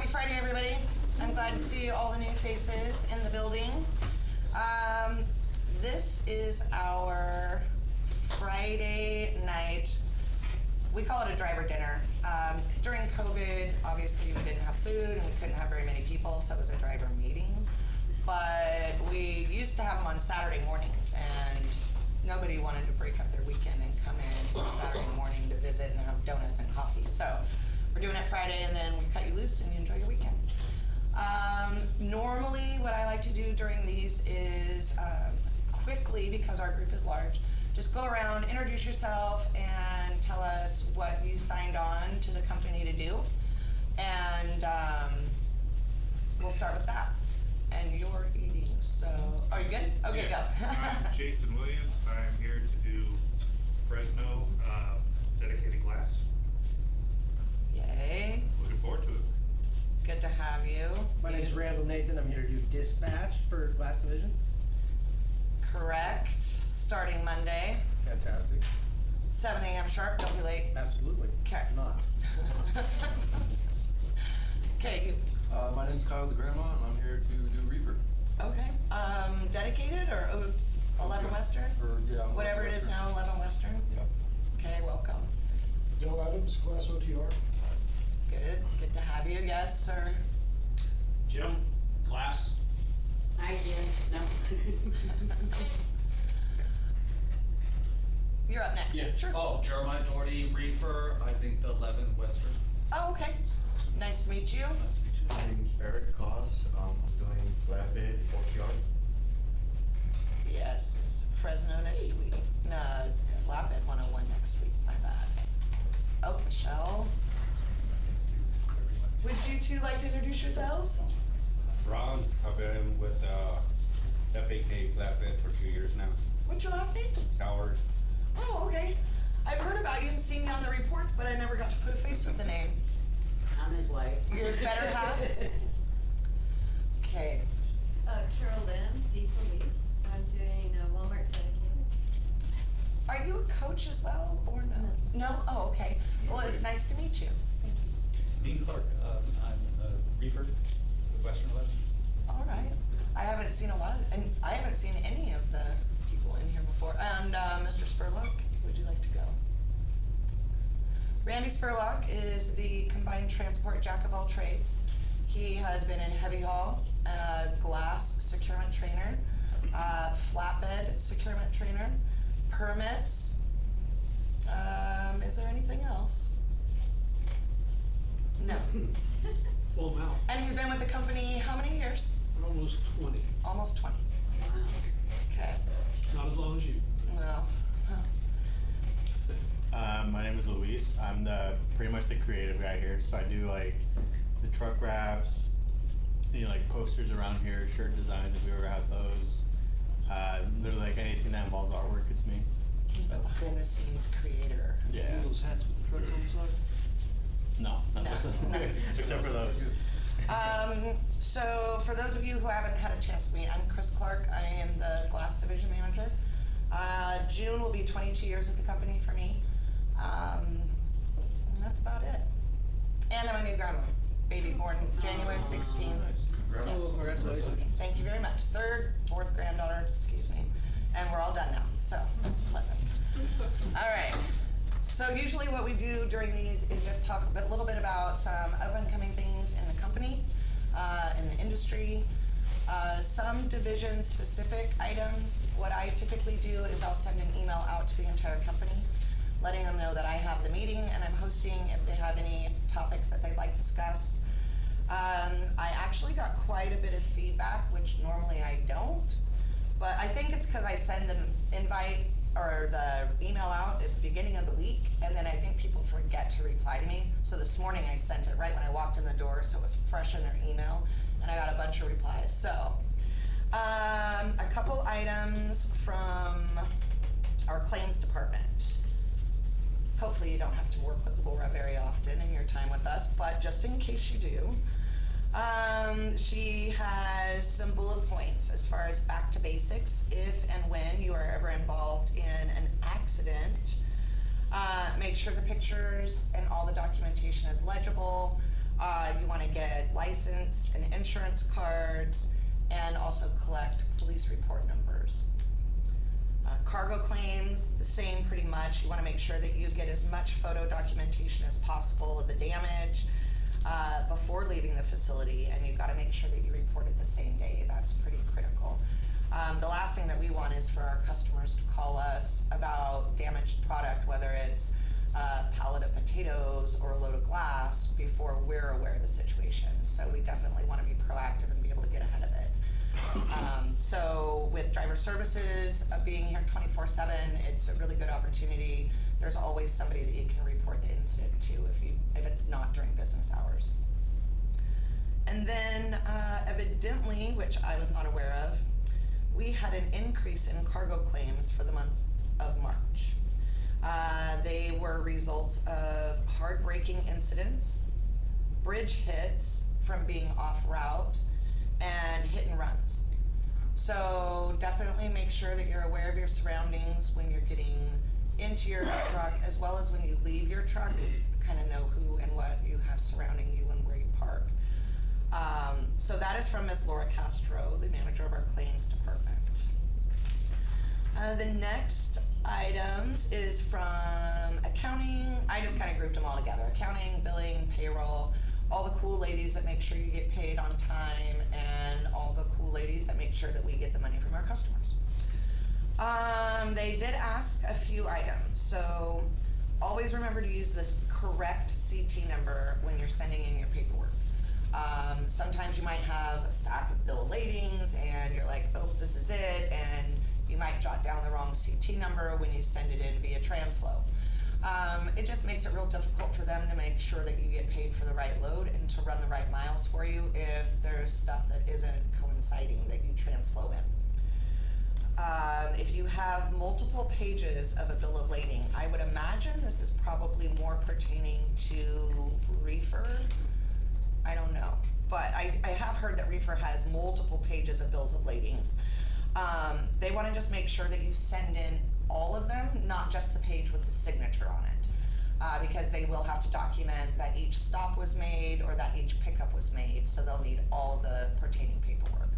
Friday, everybody. I'm glad to see all the new faces in the building. This is our Friday night. We call it a driver dinner. During COVID, obviously we didn't have food and we couldn't have very many people, so it was a driver meeting. But we used to have them on Saturday mornings, and nobody wanted to break up their weekend and come in for Saturday morning to visit and have donuts and coffee. So we're doing it Friday, and then we cut you loose and you enjoy your weekend. Normally what I like to do during these is quickly, because our group is large, just go around, introduce yourself, and tell us what you signed on to the company to do. And we'll start with that. And you're eating, so, are you good? Okay, yeah. Go. I'm Jason Williams. I'm here to do Fresno dedicated glass. Yay. Looking forward to it. Good to have you. My name is Randall Nathan. I'm here to do dispatch for Glass Division. Correct. Starting Monday, Fantastic. 7 a.m. sharp. Don't be late. Absolutely. Okay. Not. Okay, you. My name's Kyle the Grandma, and I'm here to do reefer. Okay. Dedicated or 11 Western? Or, yeah. Whatever it is now, 11 Western? Yep. Okay, welcome. Bill Adams, Glass OTR. Good. Good to have you. Yes, sir. Jim, glass. I did, no. You're up next. Yeah. Sure. Oh, Jeremiah Doherty, reefer. I think the 11 Western. Oh, okay. Nice to meet you. Nice to meet you. My name's Eric Koss. I'm doing flatbed OTR. Yes. Fresno next week. No, Flatbed 101 next week. My bad. Oh, Michelle. Would you two like to introduce yourselves? Ron, I've been with FAK Flatbed for 2 years now. What's your last name? Towers. Oh, okay. I've heard about you and seen you on the reports, but I never got to put a face with the name. I'm his wife. You're better half? Okay. Carol Lynn, D Police. I'm doing Walmart dedicated. Are you a coach as well, or no? No? Oh, okay. Well, it's nice to meet you. Dean Clark, I'm a reefer with Western 11. All right. I haven't seen a lot of, and I haven't seen any of the people in here before. And Mr. Spurlock, would you like to go? Randy Spurlock is the combined transport jack of all trades. He has been in heavy haul, glass securement trainer, flatbed securement trainer, permits. Is there anything else? No. Full mouth. And you've been with the company how many years? Almost 20. Almost 20. Wow. Okay. Not as long as you. No. My name is Luis. I'm pretty much the creative guy here. So I do like the truck wraps, like posters around here, shirt designs if we ever have those. Literally like anything that involves artwork, it's me. He's the behind the scenes creator. Yeah. Those hats with the truck on the side? No, not those. No. Except for those. So for those of you who haven't had a chance to meet, I'm Chris Clark. I am the Glass Division Manager. June will be 22 years with the company for me. And that's about it. And I'm a new grandma, baby born January 16th. Yes. Congratulations. Thank you very much. Fourth granddaughter, excuse me. And we're all done now, so that's pleasant. All right. So usually what we do during these is just talk a little bit about some up-and-coming things in the company, in the industry, some division-specific items. What I typically do is I'll send an email out to the entire company, letting them know that I have the meeting and I'm hosting if they have any topics that they'd like discussed. I actually got quite a bit of feedback, which normally I don't, but I think it's because I send an invite or the email out at the beginning of the week, and then I think people forget to reply to me. So this morning I sent it right when I walked in the door, so it was fresh in their email, and I got a bunch of replies. So a couple items from our claims department. Hopefully you don't have to work with Laura very often in your time with us, but just in case you do, she has some bullet points as far as back to basics. If and when you are ever involved in an accident, make sure the pictures and all the documentation is legible. You want to get license license and insurance cards, and also collect police report numbers. Cargo claims, the same pretty much. You wanna make sure that you get as much photo documentation as possible of the damage before leaving the facility, and you've gotta make sure that you report it the same day. That's pretty critical. The last thing that we want is for our customers to call us about damaged product, whether it's a pallet of potatoes or a load of glass, before we're aware of the situation. So we definitely wanna be proactive and be able to get ahead of it. So with driver services, being here 24/7, it's a really good opportunity. There's always somebody that you can report the incident to if it's not during business hours. And then evidently, which I was not aware of, we had an increase in cargo claims for the month of March. They were results of hard braking incidents, bridge hits from being off route, and hit and runs. So definitely make sure that you're aware of your surroundings when you're getting into your truck, as well as when you leave your truck, kind of know who and what you have surrounding you and where you park. So that is from Ms. Laura Castro, the manager of our claims department. The next items is from accounting. I just kind of grouped them all together. Accounting, billing, payroll, all the cool ladies that make sure you get paid on time, and all the cool ladies that make sure that we get the money from our customers. They did ask a few items, so always remember to use this correct CT number when you're sending in your paperwork. Sometimes you might have a stack of bill of ladings and you're like, oh, this is it, and you might jot down the wrong CT number when you send it in via TransFlow. It just makes it real difficult for them to make sure that you get paid for the right load and to run the right miles for you if there's stuff that isn't coinciding that you TransFlow in. If you have multiple pages of a bill of lading, I would imagine this is probably more pertaining to reefer. I don't know, but I have heard that reefer has multiple pages of bills of ladings. They wanna just make sure that you send in all of them, not just the page with the signature on it, because they will have to document that each stop was made or that each pickup was made, so they'll need all the pertaining paperwork.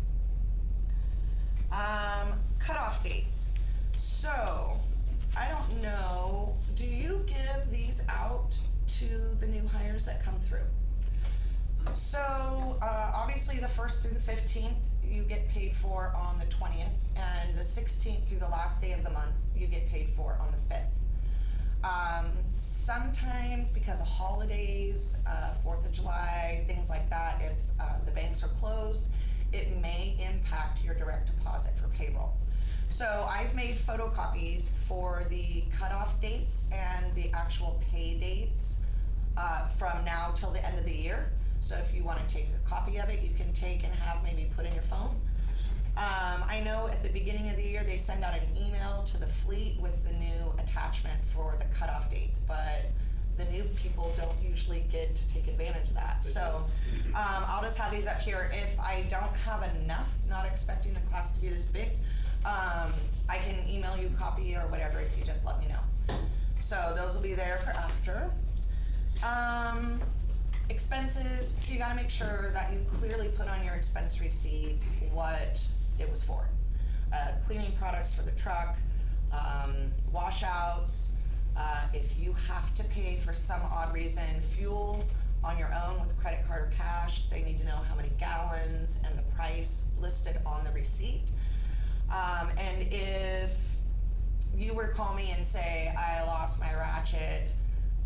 Cutoff dates. So, I don't know, do you give these out to the new hires that come through? So, obviously the 1st through the 15th, you get paid for on the 20th, and the 16th through the last day of the month, you get paid for on the 5th. Sometimes because of holidays, 4th of July, things like that, if the banks are closed, it may impact your direct deposit for payroll. So I've made photocopies for the cutoff dates and the actual pay dates from now till the end of the year. So if you want to take a copy of it, you can take and have maybe put in your phone. I know at the beginning of the year, they send out an email to the fleet with the new attachment for the cutoff dates, but the new people don't usually get to take advantage of that. So I'll just have these up here. If I don't have enough, not expecting the class to be this big, I can email you a copy or whatever if you just let me know. So those will be there for after. Expenses, you gotta make sure that you clearly put on your expense receipt what it was for. Cleaning products for the truck, washouts, if you have to pay for some odd reason fuel on your own with credit card or cash, they need to know how many gallons and the price listed on the receipt. And if you were to call me and say, I lost my ratchet,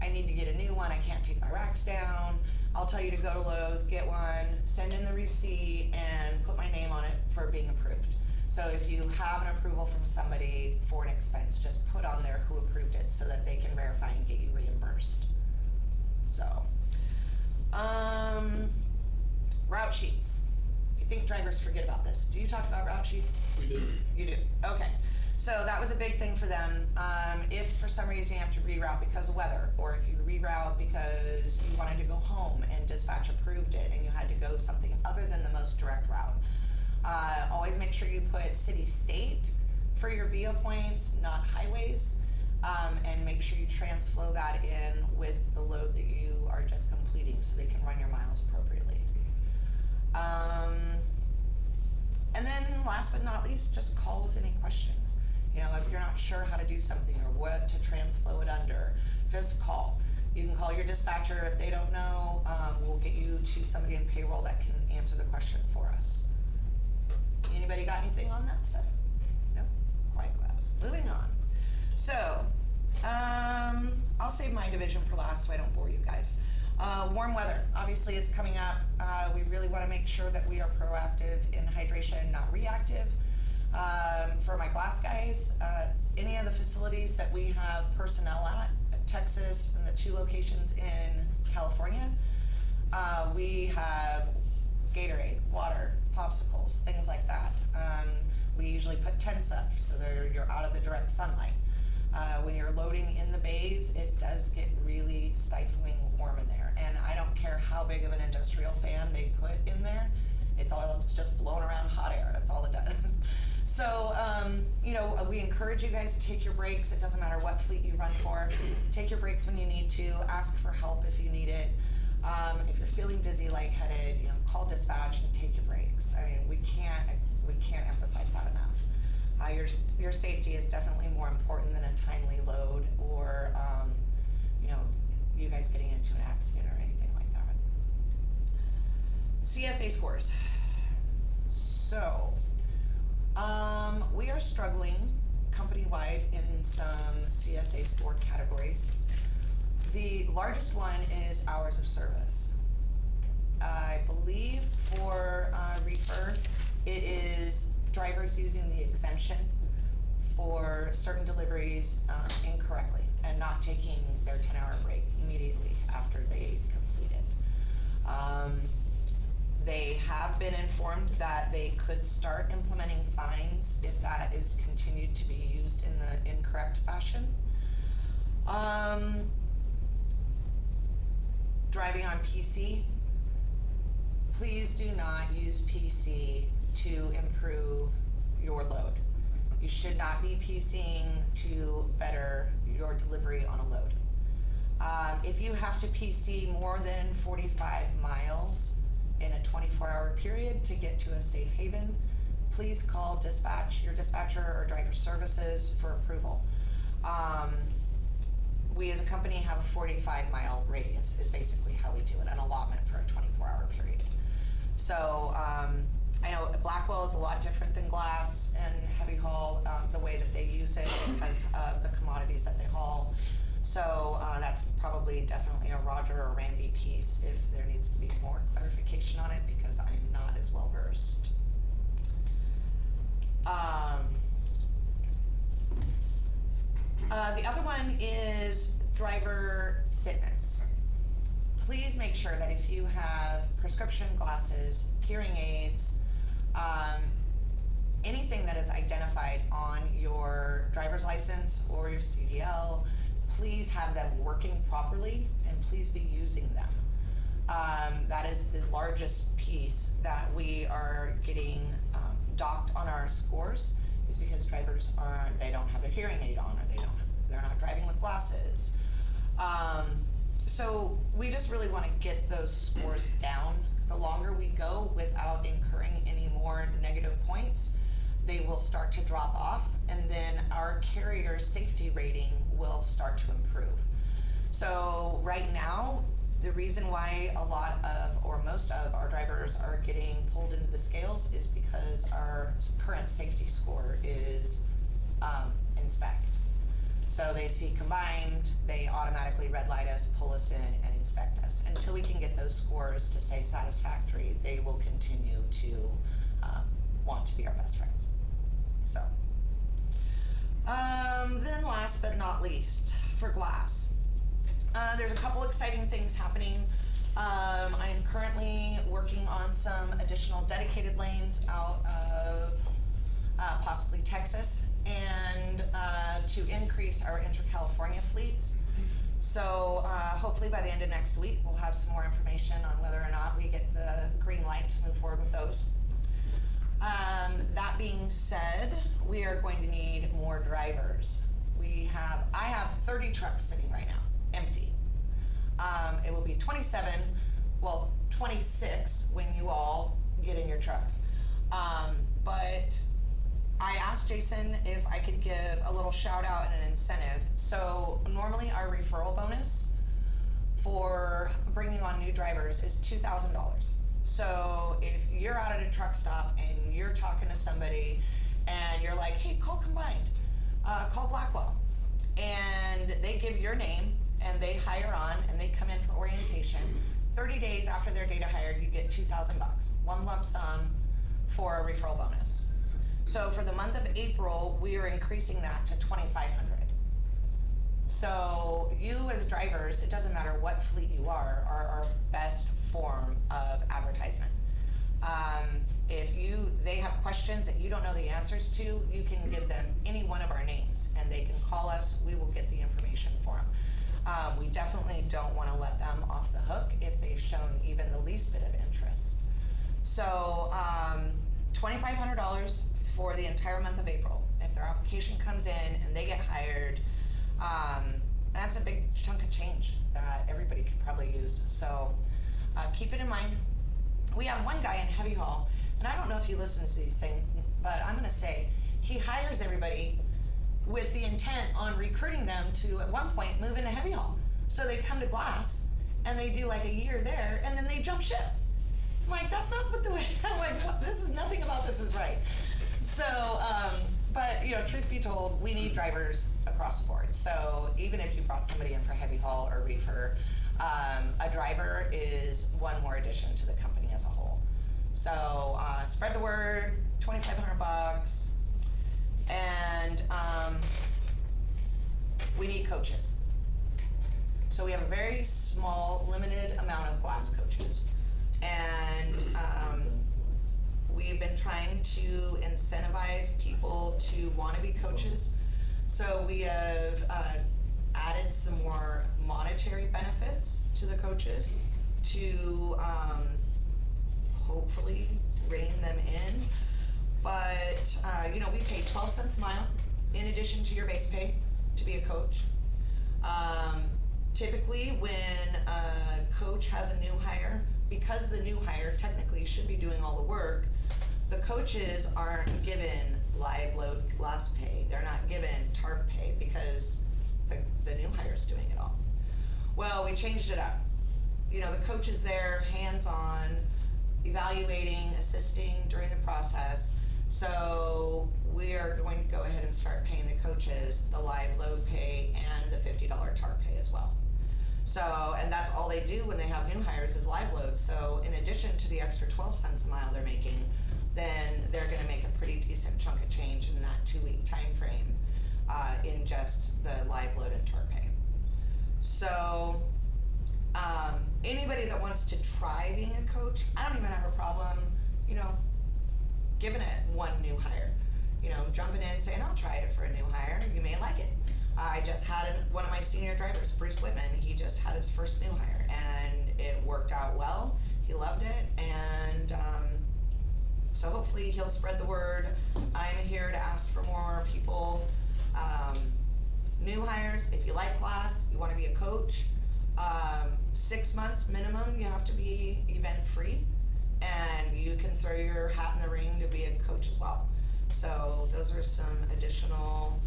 I need to get a new one, I can't take my racks down, I'll tell you to go to Lowe's, get one, send in the receipt, and put my name on it for being approved. So if you have an approval from somebody for an expense, just put on there who approved it so that they can verify and get you reimbursed. So, route sheets. I think drivers forget about this. Do you talk about route sheets? We do. You do, okay. So that was a big thing for them. If for some reason you have to reroute because of weather, or if you reroute because you wanted to go home and dispatch approved it and you had to go something other than the most direct route, always make sure you put city-state for your VO points, not highways, and make sure you TransFlow that in with the load that you are just completing so they can run your miles appropriately. last but not least, just call with any questions. You know, if you're not sure how to do something or what to transflow it under, just call. You can call your dispatcher. If they don't know, we'll get you to somebody in payroll that can answer the question for us. Anybody got anything on that stuff? No? Quiet class. Moving on. So, I'll save my division for last so I don't bore you guys. Warm weather. Obviously, it's coming up. We really want to make sure that we are proactive in hydration, not reactive. For my glass guys, any of the facilities that we have personnel at, Texas and the 2 locations in California, we have Gatorade, water, popsicles, things like that. We usually put tents up so you're out of the direct sunlight. When you're loading in the bays, it does get really stifling warm in there. And I don't care how big of an industrial fan they put in there, it's just blowing around hot air. That's all it does. So, you know, we encourage you guys to take your breaks. It doesn't matter what fleet you run for. Take your breaks when you need to. Ask for help if you need it. If you're feeling dizzy, lightheaded, you know, call dispatch and take your breaks. I mean, we can't emphasize that enough. Your safety is definitely more important than a timely load or, you know, you guys getting into an accident or anything like that. CSA scores. So, we are struggling company-wide in some CSA score categories. The largest one is hours of service. I believe for reefer, it is drivers using the exemption for certain deliveries incorrectly and not taking their 10-hour break immediately after they complete it. They have been informed that they could start implementing fines if that is continued to be used in the incorrect fashion. Driving on PC, please do not use PC to improve your load. You should not be PCing to better your delivery on a load. If you have to PC more than 45 miles in a 24-hour period to get to a safe haven, please call dispatch, your dispatcher or driver services for approval. We as a company have a 45-mile radius is basically how we do it, an allotment for a 24-hour period. So I know Blackwell is a lot different than glass and heavy haul, the way that they use it because of the commodities that they haul. So that's probably definitely a Roger or Randy piece if there needs to be more clarification on it because I'm not as well versed. The other one is driver fitness. Please make sure that if you have prescription glasses, hearing aids, anything that is identified on your driver's license or your CDL, please have them working properly and please be using them. That is the largest piece that we are getting docked on our scores is because drivers they don't have their hearing aid on or they're not driving with glasses. So we just really want to get those scores down. The longer we go without incurring any more negative points, they will start to drop off, and then our carrier safety rating will start to improve. So right now, the reason why a lot of, or most of our drivers are getting pulled into the scales is because our current safety score is inspect. So they see combined, they automatically red light us, pull us in, and inspect us. Until we can get those scores to say satisfactory, they will continue to want to be our best friends. So, then last but not least, for glass. There's a couple exciting things happening. I am currently working on some additional dedicated lanes out of possibly Texas and to increase our inter-California fleets. So hopefully by the end of next week, we'll have some more information on whether or not we get the green light to move forward with those. That being said, we are going to need more drivers. I have 30 trucks sitting right now, empty. It will be 26 when you all get in your trucks. But I asked Jason if I could give a little shout out and an incentive. So normally our referral bonus for bringing on new drivers is $2,000. So if you're out at a truck stop and you're talking to somebody and you're like, hey, call Combined, call Blackwell, and they give your name and they hire on and they come in for orientation, 30 days after their data hired, you get $2,000, one lump sum for a referral bonus. So for the month of April, we are increasing that to $2,500. So you as drivers, it doesn't matter what fleet you are our best form of advertisement. If they have questions that you don't know the answers to, you can give them any one of our names and they can call us, we will get the information for them. We definitely don't wanna let them off the hook if they've shown even the least bit of interest. So, $2,500 for the entire month of April. If their application comes in and they get hired, that's a big chunk of change that everybody could probably use. So keep it in mind. We have one guy in heavy haul, and I don't know if he listens to these things, but I'm gonna say he hires everybody with the intent on recruiting them to at one point move into heavy haul. So they come to Glass and they do like a year there and then they jump ship. I'm like, that's not what the way, I'm like, what? This is, nothing about this is right. So, but truth be told, we need drivers across the board. So even if you brought somebody in for heavy haul or reefer, a driver is one more addition to the company as a whole. So spread the word, $2,500, and we need coaches. So we have a very small, limited amount of Glass coaches. And we've been trying to incentivize people to want to be coaches. So we have added some more monetary benefits to the coaches to hopefully rein them in. But we pay 12 cents a mile in addition to your base pay to be a coach. Typically when a coach has a new hire, because the new hire technically should be doing all the work, the coaches aren't given live load Glass pay. They're not given TARP pay because the new hire is doing it all. Well, we changed it up. The coach is there, hands-on, evaluating, assisting during the process. So we are going to go ahead and start paying the coaches the live load pay and the $50 TARP pay as well. So, and that's all they do when they have new hires is live load. So in addition to the extra 12 cents a mile they're making, then they're gonna make a pretty decent chunk of change in that 2-week time frame in just the live load and TARP pay. So anybody that wants to try being a coach, I don't even have a problem, giving it one new hire. Jumping in saying, I'll try it for a new hire, you may like it. I just had one of my senior drivers, Bruce Whitman, he just had his first new hire and it worked out well. He loved it, and so hopefully he'll spread the word. I'm here to ask for more people. New hires, if you like Glass, you wanna be a coach, 6 months minimum, you have to be event free, and you can throw your hat in the ring to be a coach as well. So those are some additional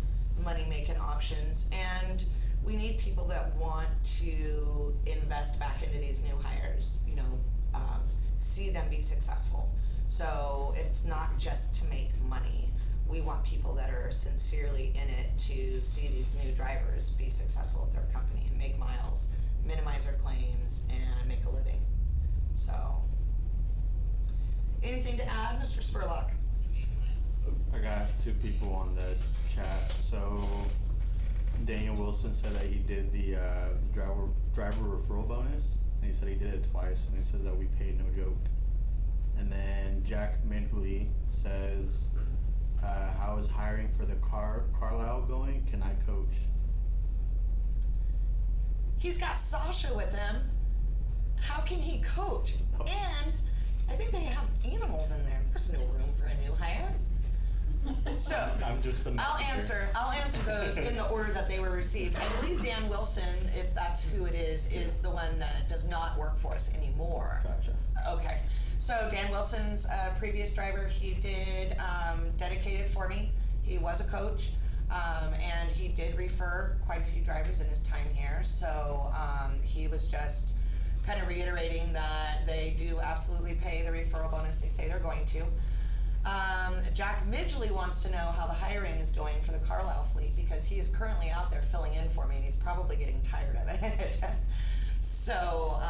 money-making options, and we need people that want to invest back into these new hires, see them be successful. So it's not just to make money. We want people that are sincerely in it to see these new drivers be successful with their company and make miles, minimize their claims, and make a living. So, anything to add, Mr. Spurlock? I got 2 people on the chat. So Daniel Wilson said that he did the driver referral bonus, and he said he did it twice, and he says that we paid no joke. And then Jack Midgley says, how is hiring for the Carlisle going? Can I coach? He's got Sasha with him. How can he coach? Oh. And I think they have animals in there. There's no room for a new hire. So I'm just the messenger. I'll answer those in the order that they were received. I believe Dan Wilson, if that's who it is the one that does not work for us anymore. Gotcha. Okay. So Dan Wilson's previous driver, he did dedicated for me. He was a coach, and he did refer quite a few drivers in his time here. So he was just kind of reiterating that they do absolutely pay the referral bonus. They say they're going to. Jack Midgley wants to know how the hiring is going for the Carlisle fleet because he is currently out there filling in for me and he's probably getting tired of it. So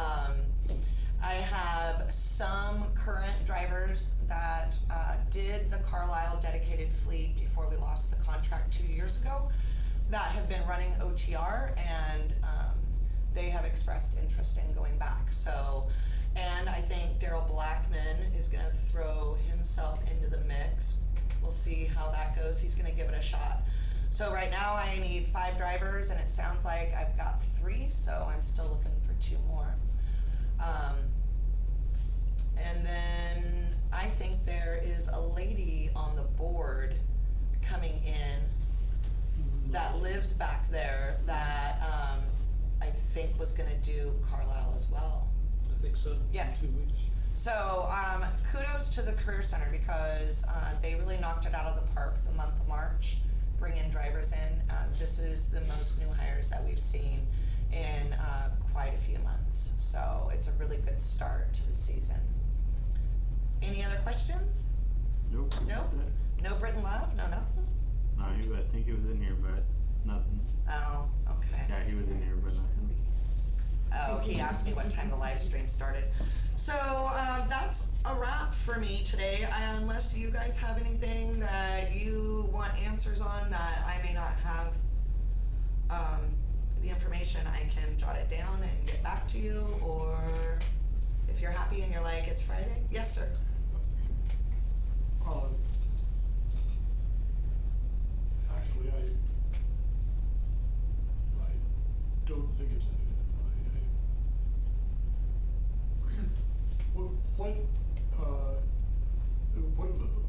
I have some current drivers that did the Carlisle dedicated fleet before we lost the contract 2 years ago that have been running OTR, and they have expressed interest in going back. So, and I think Daryl Blackman is going to throw himself into the mix. We'll see how that goes. He's going to give it a shot. So right now I need 5 drivers, and it sounds like I've got 3, so I'm still looking for 2 more. And then I think there is a lady on the board coming in that lives back there that I think was going to do Carlisle as well. I think so. Yes. 2 weeks. So kudos to the Career Center because they really knocked it out of the park the month of March, bringing drivers in. This is the most new hires that we've seen in quite a few months. So it's a really good start to the season. Any other questions? Nope. Nope. That's it. No Britton Love? No nothing? No, I think he was in here, but nothing. Oh, okay. Yeah, he was in here, but nothing. Oh, he asked me what time the live stream started. So that's a wrap for me today. Unless you guys have anything that you want answers on that I may not have the information, I can jot it down and get back to you. Or if you're happy and you're like, it's Friday. Yes, sir. Actually, I don't think it's anything. What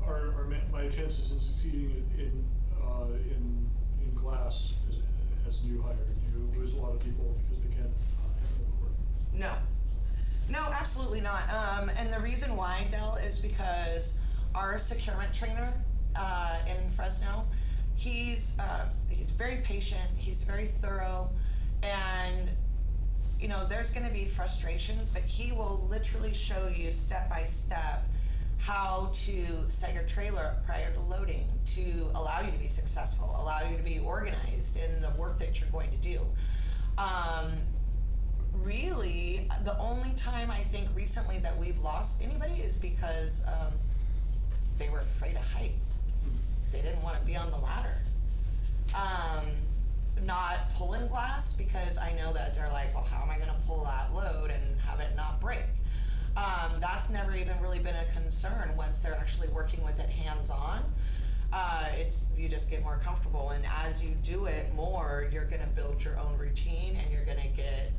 are my chances in succeeding in class as a new hire? Do you lose a lot of people because they can't handle the work? No. No, absolutely not. And the reason why, Del, is because our securement trainer in Fresno, he's very patient, he's very thorough, and you know, there's going to be frustrations, but he will literally show you step by step how to set your trailer up prior to loading to allow you to be successful, allow you to be organized in the work that you're going to do. Really, the only time I think recently that we've lost anybody is because they were afraid of heights. They didn't want to be on the ladder. Not pulling glass because I know that they're like, well, how am I going to pull that load and have it not break? That's never even really been a concern once they're actually working with it hands-on. You just get more comfortable, and as you do it more, you're going to build your own routine and you're going to get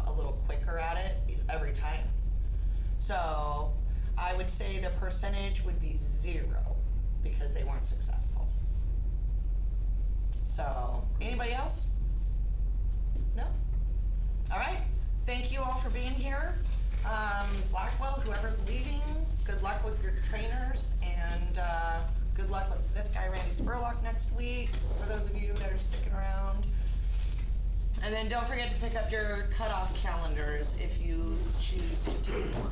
a little quicker at it every time. So I would say the percentage would be 0 because they weren't successful. So anybody else? No? All right. Thank you all for being here. Blackwell, whoever's leaving, good luck with your trainers, and good luck with this guy, Randy Spurlock, next week, for those of you that are sticking around. And then don't forget to pick up your cutoff calendars if you choose to take one.